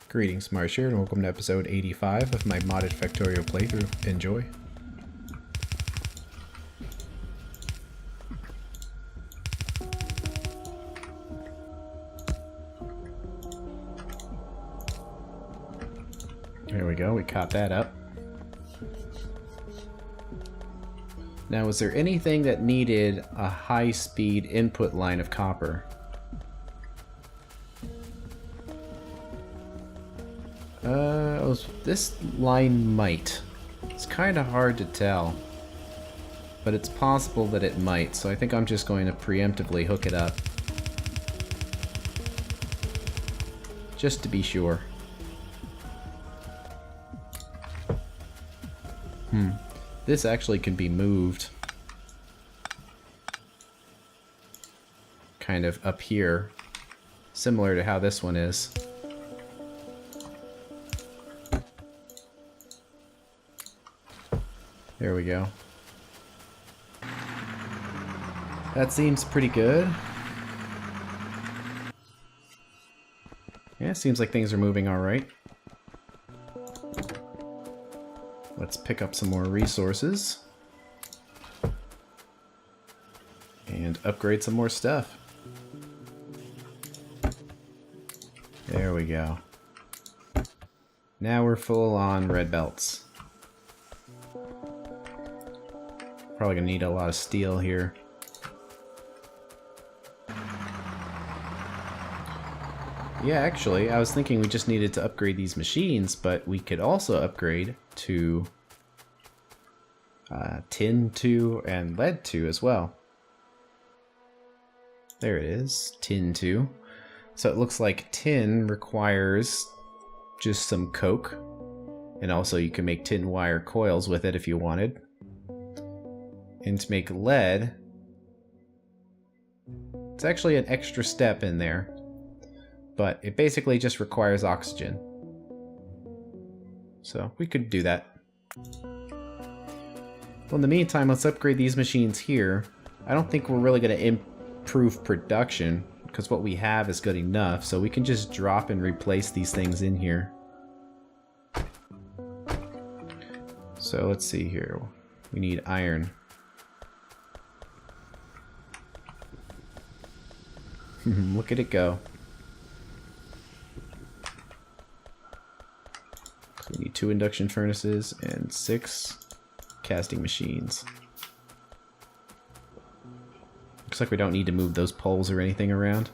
Greetings, Marsh here, and welcome to episode 85 of my modded Factorio playthrough. Enjoy. There we go, we caught that up. Now, was there anything that needed a high-speed input line of copper? This line might. It's kind of hard to tell, but it's possible that it might, so I think I'm just going to preemptively hook it up. Just to be sure. This actually can be moved. Kind of up here, similar to how this one is. There we go. That seems pretty good. Yeah, seems like things are moving alright. Let's pick up some more resources. And upgrade some more stuff. There we go. Now we're full on red belts. Probably gonna need a lot of steel here. Yeah, actually, I was thinking we just needed to upgrade these machines, but we could also upgrade to tin 2 and lead 2 as well. There it is, tin 2. So it looks like tin requires just some coke, and also you can make tin wire coils with it if you wanted. And to make lead, it's actually an extra step in there, but it basically just requires oxygen. So we could do that. Well, in the meantime, let's upgrade these machines here. I don't think we're really going to improve production, because what we have is good enough, so we can just drop and replace these things in here. So let's see here. We need iron. Look at it go. So we need 2 induction furnaces and 6 casting machines. Looks like we don't need to move those poles or anything around.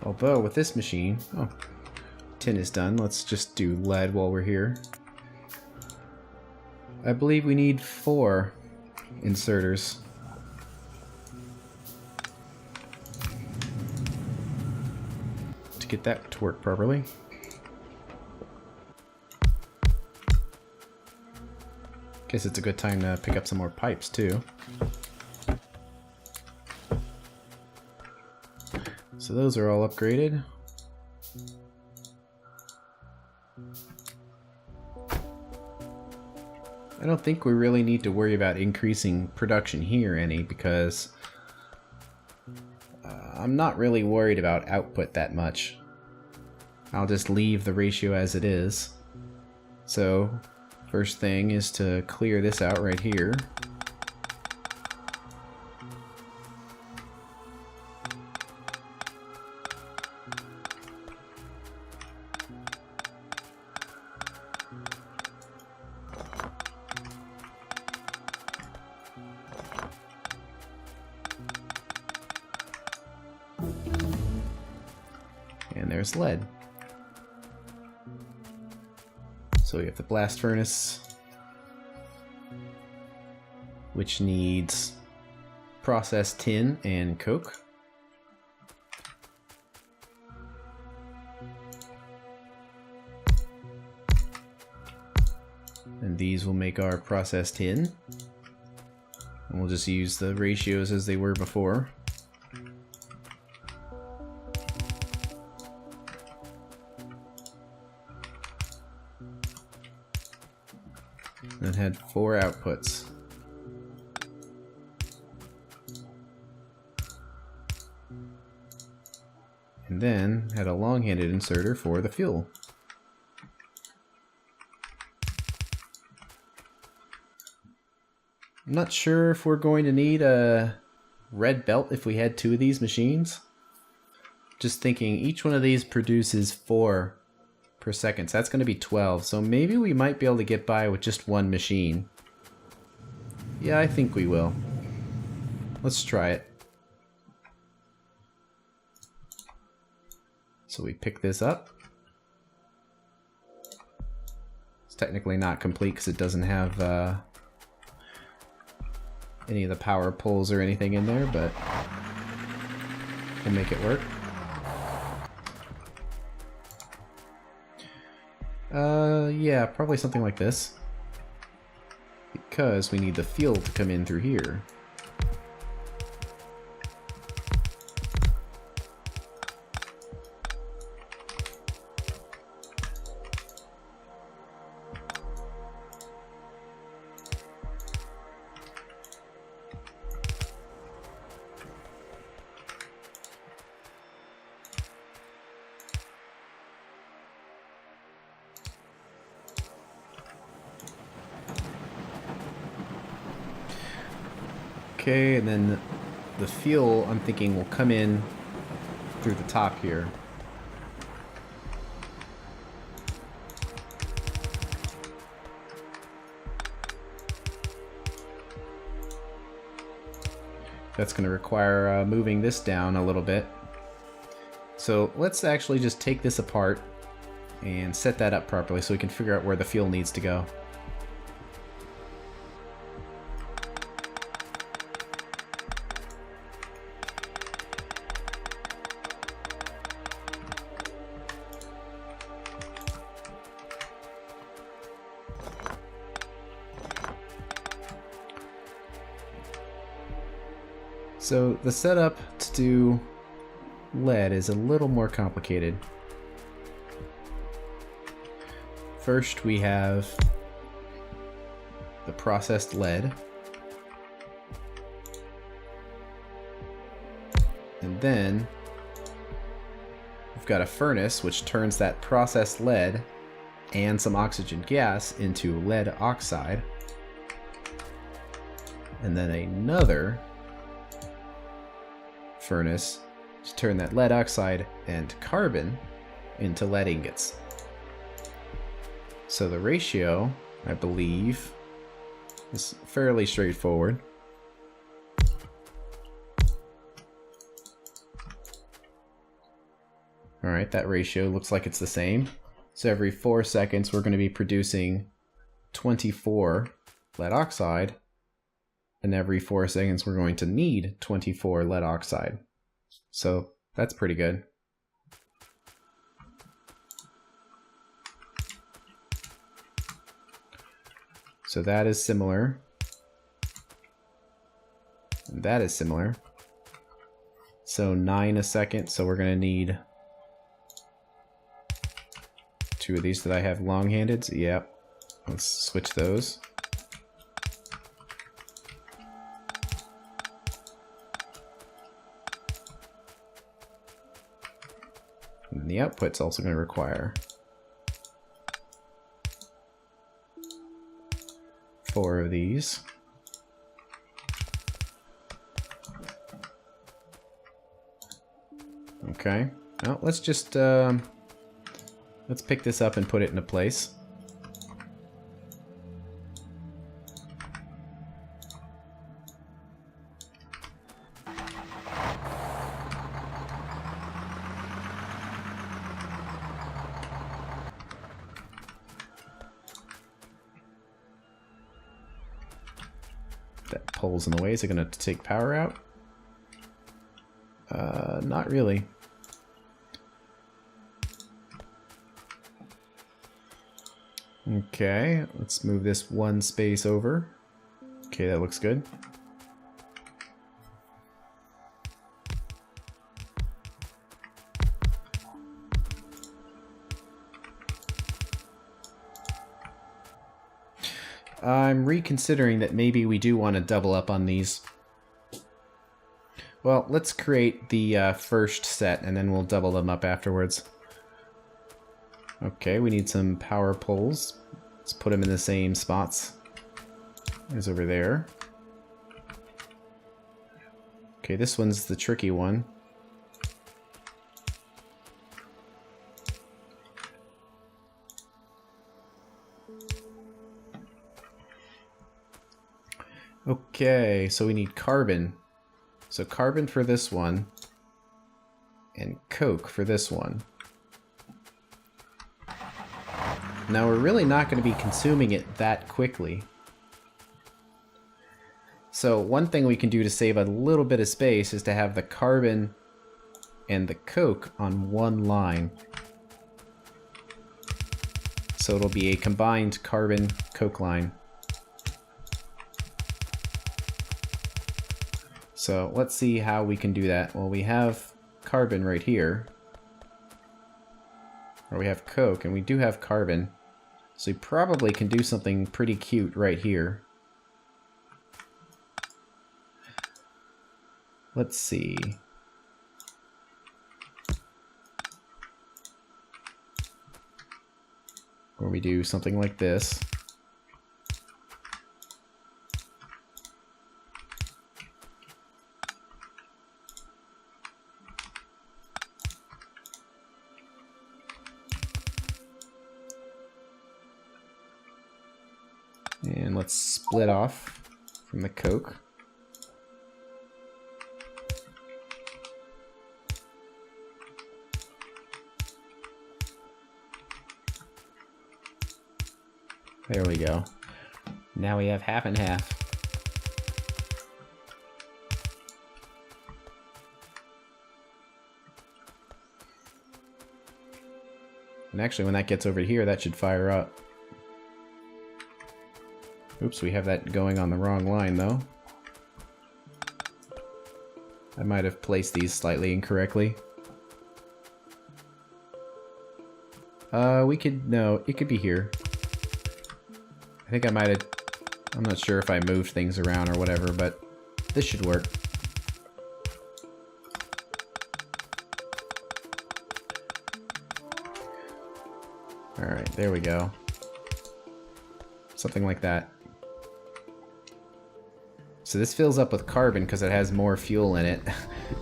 Although with this machine, tin is done. Let's just do lead while we're here. I believe we need 4 inserters. To get that to work properly. Guess it's a good time to pick up some more pipes too. So those are all upgraded. I don't think we really need to worry about increasing production here any, because I'm not really worried about output that much. I'll just leave the ratio as it is. So first thing is to clear this out right here. And there's lead. So we have the blast furnace, which needs processed tin and coke. And these will make our processed tin. And we'll just use the ratios as they were before. And had 4 outputs. And then had a long-handed inserter for the fuel. I'm not sure if we're going to need a red belt if we had 2 of these machines. Just thinking each one of these produces 4 per second, so that's going to be 12. So maybe we might be able to get by with just 1 machine. Yeah, I think we will. Let's try it. So we pick this up. It's technically not complete because it doesn't have any of the power poles or anything in there, but we'll make it work. Yeah, probably something like this. Because we need the fuel to come in through here. Okay, and then the fuel, I'm thinking, will come in through the top here. That's going to require moving this down a little bit. So let's actually just take this apart and set that up properly so we can figure out where the fuel needs to go. So the setup to do lead is a little more complicated. First we have the processed lead. And then we've got a furnace which turns that processed lead and some oxygen gas into lead oxide. And then another furnace to turn that lead oxide and carbon into lead ingots. So the ratio, I believe, is fairly straightforward. Alright, that ratio looks like it's the same. So every 4 seconds we're going to be producing 24 lead oxide, and every 4 seconds we're going to need 24 lead oxide. So that's pretty good. So that is similar. And that is similar. So 9 a second, so we're going to need 2 of these that I have long-handed. Yep. Let's switch those. And the output's also going to require 4 of these. Okay. Well, let's just let's pick this up and put it into place. That pole's in the way. Is it going to take power out? Not really. Okay, let's move this 1 space over. Okay, that looks good. I'm reconsidering that maybe we do want to double up on these. Well, let's create the first set, and then we'll double them up afterwards. Okay, we need some power poles. Let's put them in the same spots as over there. Okay, this one's the tricky one. Okay, so we need carbon. So carbon for this one, and coke for this one. Now we're really not going to be consuming it that quickly. So one thing we can do to save a little bit of space is to have the carbon and the coke on one line. So it'll be a combined carbon coke line. So let's see how we can do that. Well, we have carbon right here. Or we have coke, and we do have carbon. So we probably can do something pretty cute right here. Let's see. Or we do something like this. And let's split off from the coke. There we go. Now we have half and half. And actually, when that gets over here, that should fire up. Oops, we have that going on the wrong line, though. I might have placed these slightly incorrectly. No, it could be here. I think I might have, I'm not sure if I moved things around or whatever, but this should work. Alright, there we go. Something like that. So this fills up with carbon because it has more fuel in it,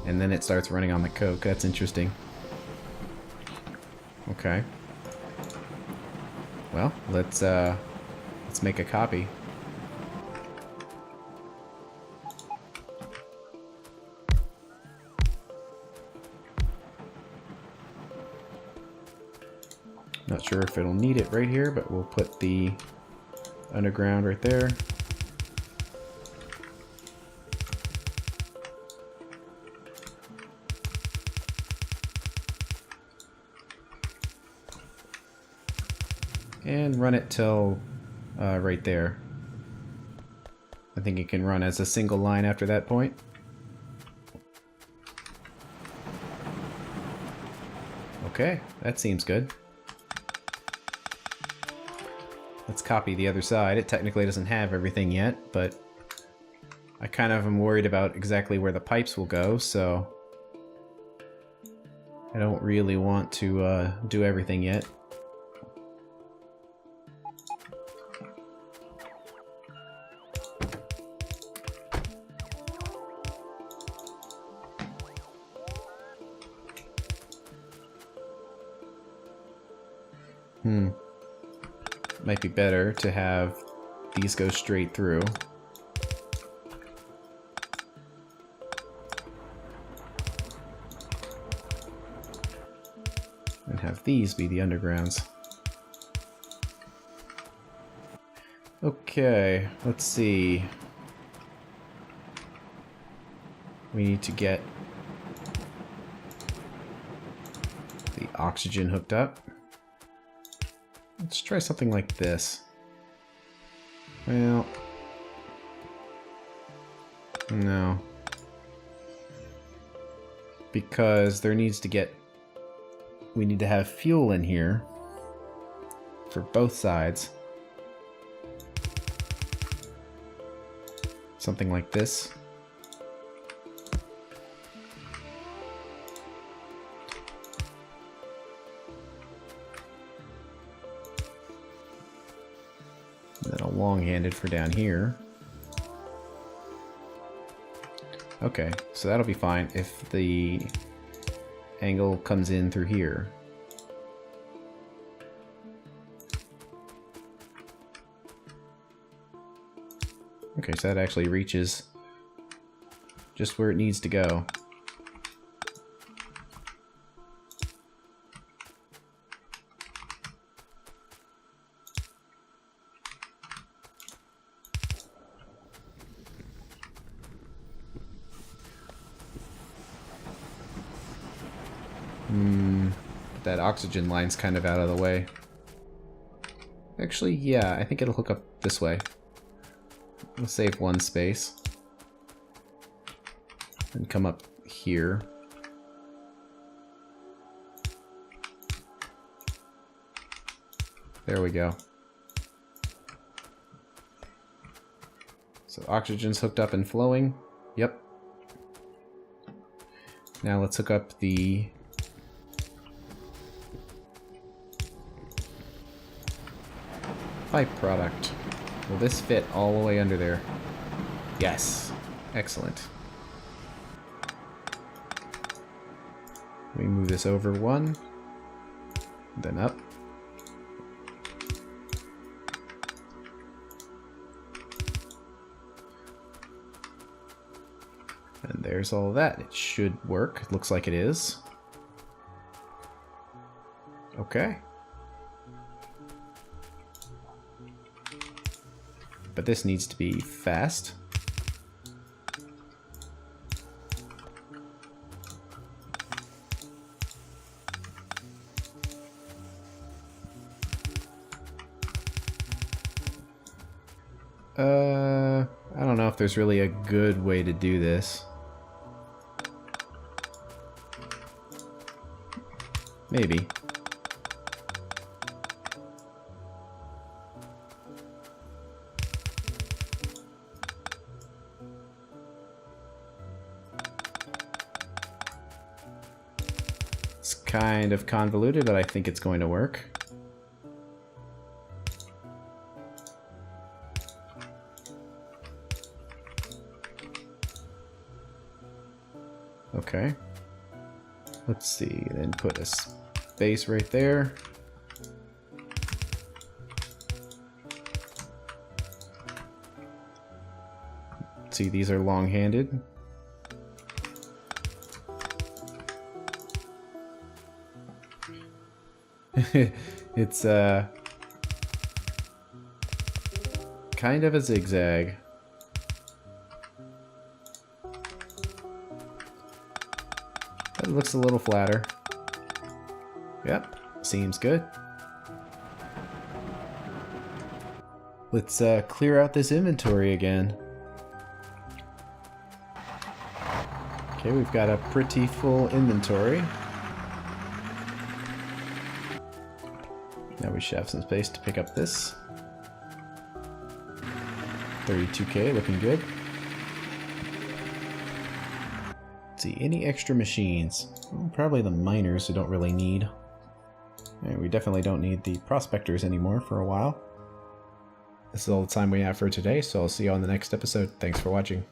and then it starts running on the coke. That's interesting. Okay. Well, let's make a copy. Not sure if it'll need it right here, but we'll put the underground right there. And run it till right there. I think it can run as a single line after that point. Okay, that seems good. Let's copy the other side. It technically doesn't have everything yet, but I kind of am worried about exactly where the pipes will go, so I don't really want to do everything yet. Might be better to have these go straight through. And have these be the undergrounds. Okay, let's see. We need to get the oxygen hooked up. Let's try something like this. Well, no. Because there needs to get, we need to have fuel in here for both sides. Something like this. And then a long-handed for down here. Okay, so that'll be fine if the angle comes in through here. Okay, so that actually reaches just where it needs to go. That oxygen line's kind of out of the way. Actually, yeah, I think it'll hook up this way. We'll save one space. And come up here. There we go. So oxygen's hooked up and flowing. Yep. Now let's hook up the byproduct. Will this fit all the way under there? Yes. Excellent. Let me move this over one, then up. And there's all of that. It should work. It looks like it is. Okay. But this needs to be fast. I don't know if there's really a good way to do this. Maybe. It's kind of convoluted, but I think it's going to work. Okay. Let's see, then put a space right there. See, these are long-handed. It's kind of a zigzag. That looks a little flatter. Yep, seems good. Let's clear out this inventory again. Okay, we've got a pretty full inventory. Now we should have some space to pick up this. 32K, looking good. Let's see, any extra machines? Well, probably the miners we don't really need. And we definitely don't need the prospectors anymore for a while. This is all the time we have for today, so I'll see you on the next episode. Thanks for watching.